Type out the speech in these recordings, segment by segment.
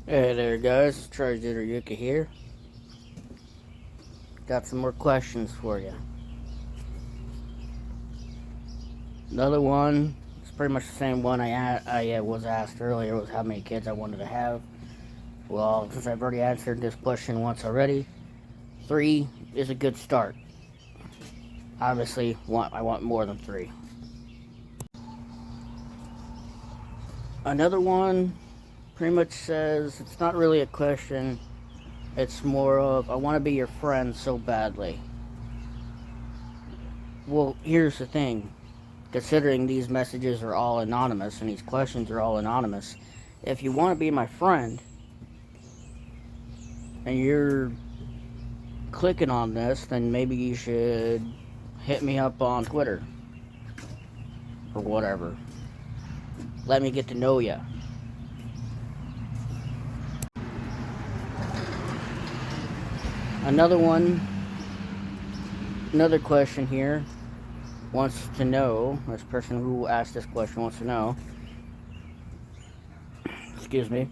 Hey there guys, Charger Yuka here. Got some more questions for you. Another one, it's pretty much the same one I was asked earlier, was how many kids I wanted to have. Well, since I've already answered this question once already, 3 is a good start. Obviously, I want more than 3. Another one pretty much says, it's not really a question, it's more of, I want to be your friend so badly. Well, here's the thing. Considering these messages are all anonymous and these questions are all anonymous, if you want to be my friend and you're clicking on this, then maybe you should hit me up on Twitter or whatever. Let me get to know ya. Another question here wants to know, this person who asked this question wants to know, excuse me,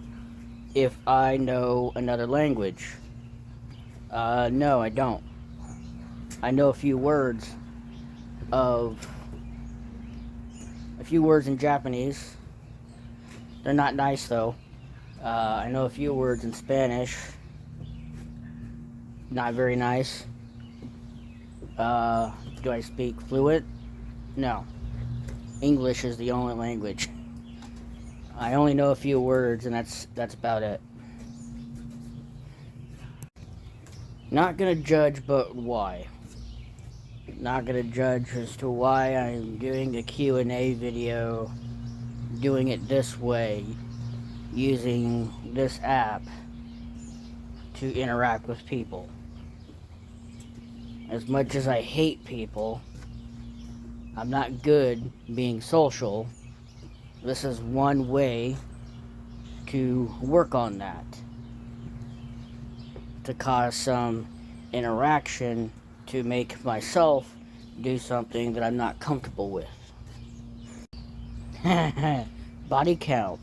if I know another language. No, I don't. I know a few words in Japanese. They're not nice though. I know a few words in Spanish. Not very nice. Do I speak fluent? No. English is the only language. I only know a few words, and that's about it. Not gonna judge, but why? Not gonna judge as to why I'm doing a Q&A video, doing it this way, using this app to interact with people. As much as I hate people, I'm not good being social. This is one way to work on that. To cause some interaction to make myself do something that I'm not comfortable with. Body count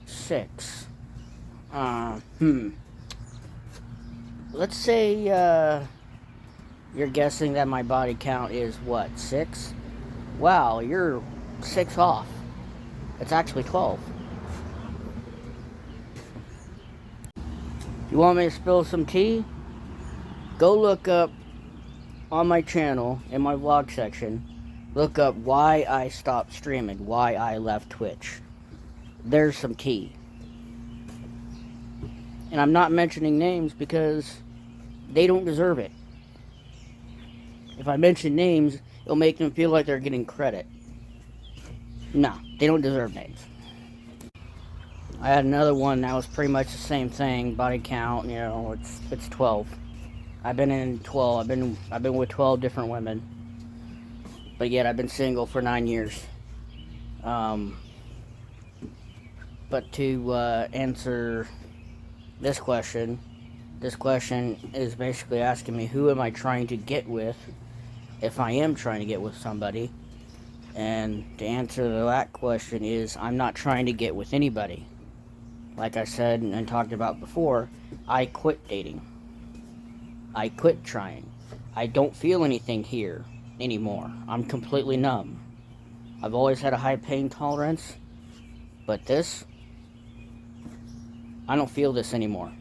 6. Let's say you're guessing that my body count is what, 6? Wow, you're 6 off. It's actually 12. You want me to spill some tea? Go look up on my channel, in my vlog section, look up why I stopped streaming, why I left Twitch. There's some tea. And I'm not mentioning names because they don't deserve it. If I mention names, it'll make them feel like they're getting credit. No, they don't deserve names. I had another one that was pretty much the same thing, body count, it's 12. I've been in 12. I've been with 12 different women. But yet I've been single for 9 years. But to answer this question is basically asking me, who am I trying to get with, if I am trying to get with somebody. And to answer that question is, I'm not trying to get with anybody. Like I said and talked about before, I quit dating. I quit trying. I don't feel anything here anymore. I'm completely numb. I've always had a high pain tolerance, but this, I don't feel this anymore.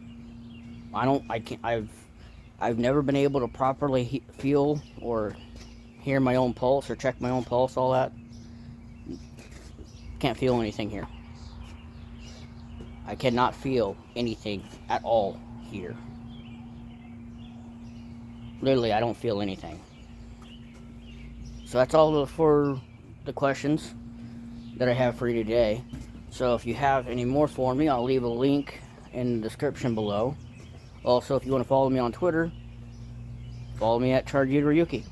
I've never been able to properly feel or hear my own pulse or check my own pulse, all that. Can't feel anything here. I cannot feel anything at all here. Literally, I don't feel anything. So that's all for the questions that I have for you today. So if you have any more for me, I'll leave a link in the description below. Also, if you want to follow me on Twitter, follow me at CharGeterYuki.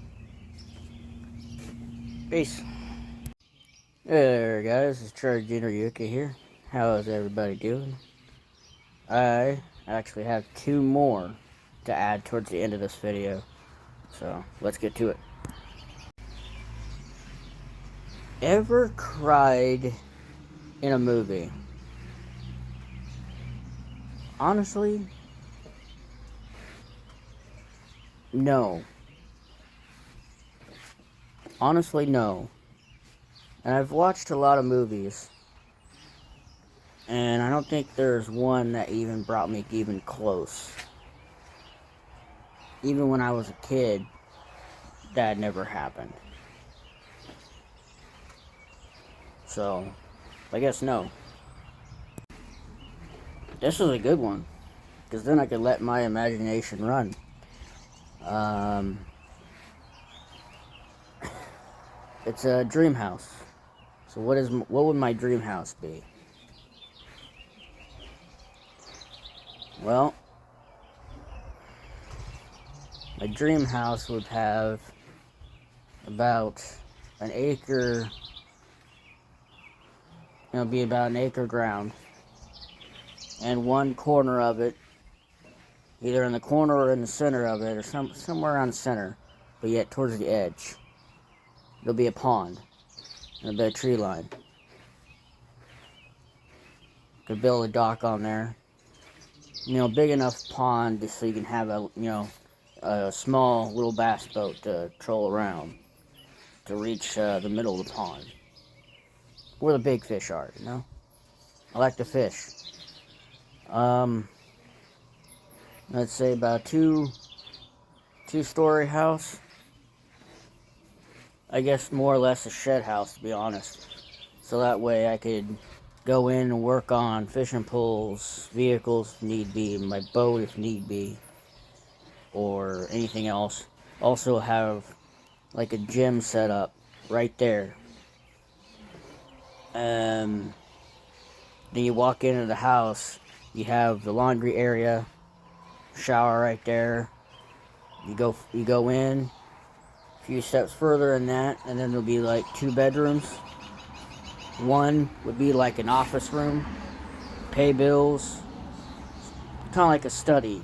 Peace. Hey there guys, it's CharGeterYuki here. How is everybody doing? I actually have 2 more to add towards the end of this video. So, let's get to it. Ever cried in a movie? Honestly, no. Honestly, no. And I've watched a lot of movies, and I don't think there's one that even brought me even close. Even when I was a kid, that never happened. So, I guess no. This is a good one, because then I could let my imagination run. It's a dream house. So what would my dream house be? Well, my dream house would have about an acre. It'll be about an acre ground, and one corner of it, either in the corner or in the center of it, or somewhere around the center, but yet towards the edge, there'll be a pond and a bit of tree line. Could build a dock on there. Big enough pond just so you can have a small little bass boat to troll around to reach the middle of the pond where the big fish are. I like to fish. Let's say about two-story house. I guess more or less a shed house, to be honest. So that way I could go in and work on fishing poles, vehicles if need be, my boat if need be, or anything else. Also have like a gym set up right there. Then you walk into the house, you have the laundry area, shower right there. You go in a few steps further in that, and then there'll be like 2 bedrooms. One would be like an office room, pay bills, kind of like a study.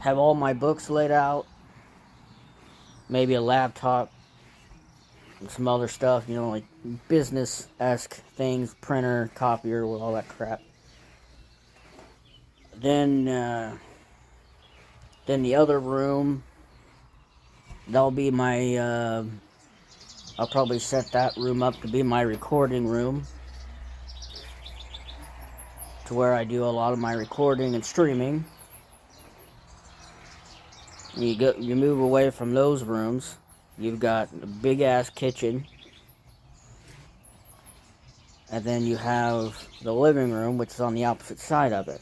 Have all my books laid out, maybe a laptop, and some other stuff, like business-esque things, printer, copier, all that crap. Then the other room, that'll be my, I'll probably set that room up to be my recording room, to where I do a lot of my recording and streaming. You move away from those rooms, you've got a big ass kitchen, and then you have the living room, which is on the opposite side of it.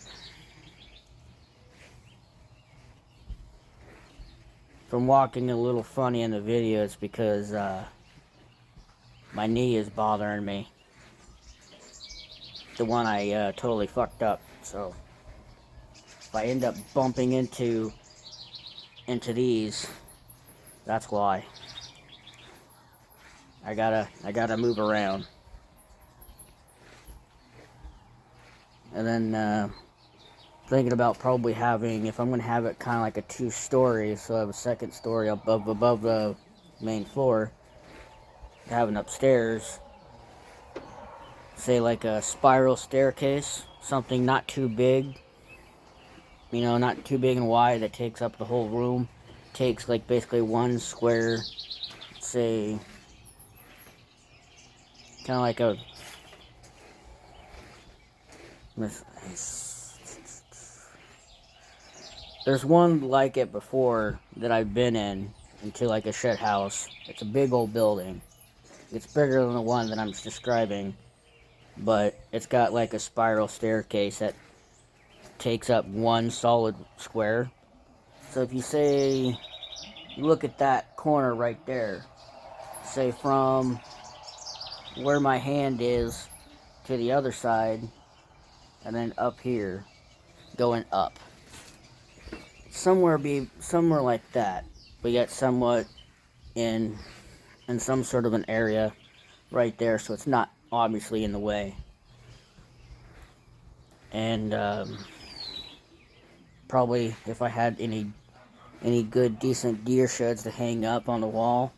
If I'm walking a little funny in the video, it's because my knee is bothering me. The one I totally fucked up. So if I end up bumping into these, that's why. I gotta move around. And then thinking about probably having, if I'm gonna have it kind of like a 2-story, so I have a second story above the main floor, having upstairs, say like a spiral staircase, something not too big, not too big and wide that takes up the whole room, takes like basically one square, say, kind of like a, there's one like it before that I've been into like a shed house. It's a big old building. It's bigger than the one that I'm describing, but it's got like a spiral staircase that takes up one solid square. So if you look at that corner right there, say from where my hand is to the other side, and then up here, going up. Somewhere like that, but yet somewhat in some sort of an area right there, so it's not obviously in the way. And probably if I had any good decent deer sheds to hang up on the wall,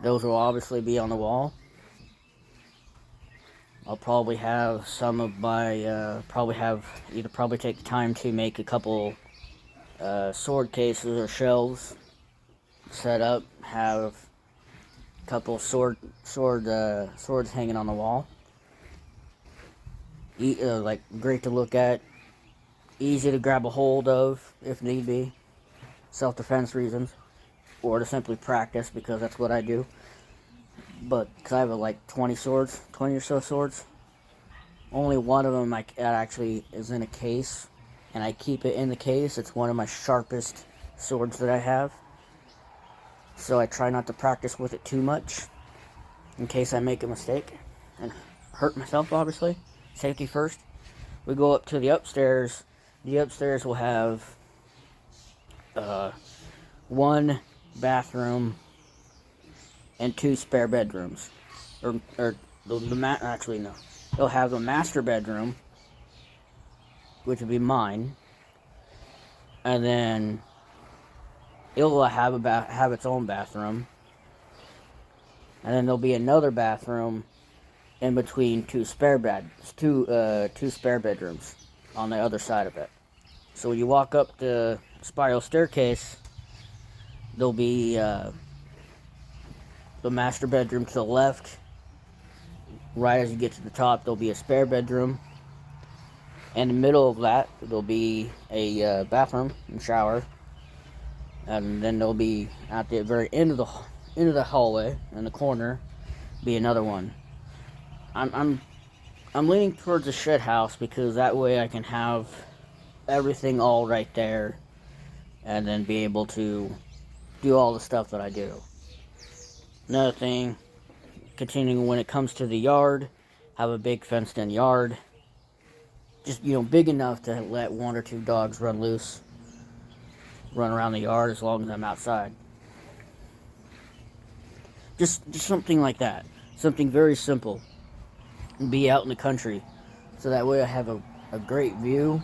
those will obviously be on the wall. I'll probably have some of my, probably take the time to make a couple sword cases or shelves set up, have a couple swords hanging on the wall. Like great to look at, easy to grab a hold of if need be, self-defense reasons, or to simply practice because that's what I do. But because I have like 20 or so swords, only one of them actually is in a case, and I keep it in the case. It's one of my sharpest swords that I have, so I try not to practice with it too much in case I make a mistake and hurt myself, obviously. Safety first. We go up to the upstairs. The upstairs will have one bathroom and 2 spare bedrooms. Actually, no. It'll have the master bedroom, which would be mine, and then it'll have its own bathroom, and then there'll be another bathroom in between two spare bedrooms on the other side of it. So when you walk up the spiral staircase, there'll be the master bedroom to the left. Right as you get to the top, there'll be a spare bedroom. In the middle of that, there'll be a bathroom and shower. And then there'll be at the very end of the hallway in the corner, be another one. I'm leaning towards a shed house because that way I can have everything all right there, and then be able to do all the stuff that I do. Another thing, continuing when it comes to the yard, have a big fenced-in yard. Just, big enough to let 1 or 2 dogs run loose, run around the yard as long as I'm outside. Just something like that. Something very simple. Be out in the country. So that way I have a great view.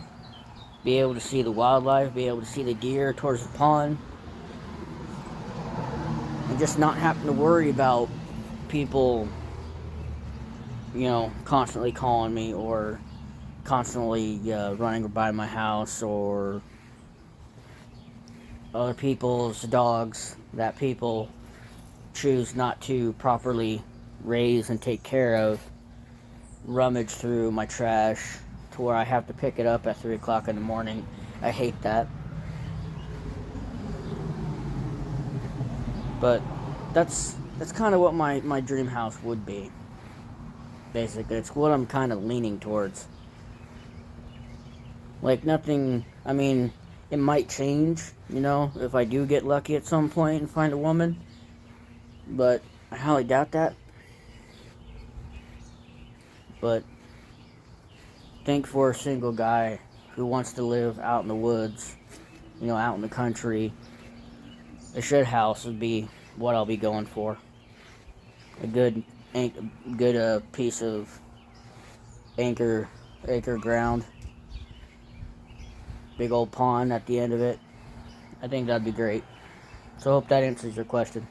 Be able to see the wildlife. Be able to see the deer towards the pond. And just not having to worry about people, constantly calling me or constantly running by my house, or other people's dogs that people choose not to properly raise and take care of rummage through my trash to where I have to pick it up at 3 o'clock in the morning. I hate that. But that's kind of what my dream house would be. Basically, it's what I'm kind of leaning towards. Like, nothing, it might change, if I do get lucky at some point and find a woman. But I highly doubt that. But think for a single guy who wants to live out in the woods, out in the country, a shed house would be what I'll be going for. A good piece of acre ground. Big old pond at the end of it. I think that'd be great. So I hope that answers your question.